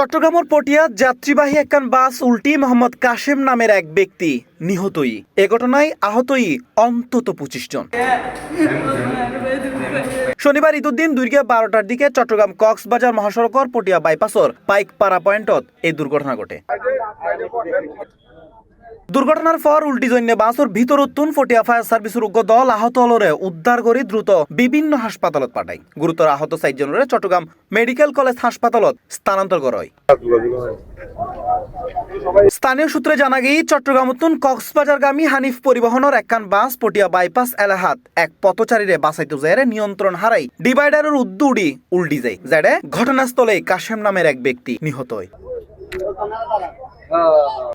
চট্টগ্রামের পটিয়া যাত্রীবাহী একখান বাস উল্টি মোহাম্মদ কাশেম নামের এক ব্যক্তি নিহতই। এ ঘটনায় আহতই অন্তত ২৫ জন। শনিবার ঈদুদ্দিন দুর্গে ১২টার দিকে চট্টগ্রাম কক্সবাজার মহাসড়কর পটিয়া বাইপাসর পাইকপাড়া পয়েন্টত এই দুর্ঘটনা ঘটে। দুর্ঘটনার পর উল্টি জন্য বাসর ভিতর উত্তুন পটিয়া ফায়ার সার্ভিসের উগ্র দল আহত হলরে উদ্ধার করে দ্রুত বিভিন্ন হাসপাতালত পাঠায়। গুরুতর আহত ৪ জনের চট্টগ্রাম মেডিকেল কলেজ হাসপাতালত স্থানান্তর করা হয়। স্থানীয় সূত্রে জানা গিয়ে চট্টগ্রাম উত্তুন কক্সবাজারগামী হানিফ পরিবহনের একখান বাস পটিয়া বাইপাস এলাহাত এক পথচারীরে বাঁচাইতে যায় নিয়ন্ত্রণ হারাই ডিভাইডারের উদ্দুড়ি উল্টি যায়, যারে ঘটনাস্থলে কাশেম নামের এক ব্যক্তি নিহত হয়।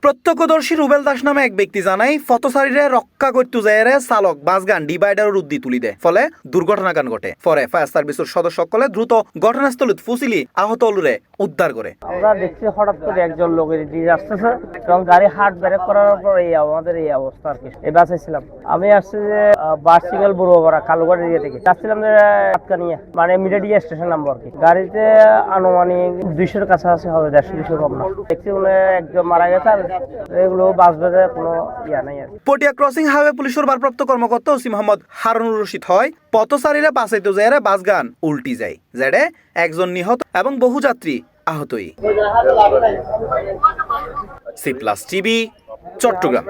প্রত্যক্ষদর্শী রুবেল দাস নামে এক ব্যক্তি জানাই পথচারীরে রক্ষা করতে যায় চালক বাসগান ডিভাইডারের উদ্দি তুলি দেয়, ফলে দুর্ঘটনাগান ঘটে। পরে ফায়ার সার্ভিসের সদস্য সকলে দ্রুত ঘটনাস্থলে ফুসিলি আহত হলুরে উদ্ধার করে। আমরা দেখছি হঠাৎ করে একজন লোকের দিয়ে আসতেছে এবং গাড়ি হার্ট ব্রেক করার পর আমাদের এই অবস্থা আর কি। এই বাসে ছিলাম আমি, আসছি যে বার্সিকেল বড়ুয়াপাড়া কালুঘাট এরিয়া থেকে যাচ্ছিলাম যে আটকা নিয়ে, মানে মিডিয়া স্টেশন নামবো আর কি। গাড়িতে আনুমানিক ২০০-র কাছাকাছি হবে, ১৫০-২০০ কম না। দেখছি একজন মারা গেছে, আর এগুলো বাসবে কোনো ইয়া নাই আর। পটিয়া ক্রসিং হাইওয়ে পুলিশের ভারপ্রাপ্ত কর্মকর্তা ওসি মোহাম্মদ হারুনুর রশিদ হয় পথচারীরা বাসাইতে যায় বাসগান উল্টি যায়, যারে একজন নিহত এবং বহু যাত্রী আহতই। C+ TV Chittagong.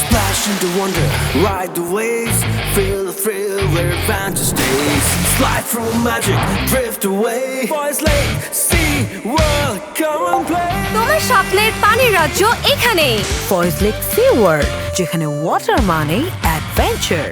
Splash into wonder, ride the waves, feel the thrill where adventure stays. Slide through magic, drift away. Boys Lake, sea world, come and play. তোমার স্বপ্নের পানির রাজ্য এখানে, ফয়েজ লেক সি ওয়ার্ল্ড, যেখানে ওয়াটার মানে অ্যাডভেঞ্চার।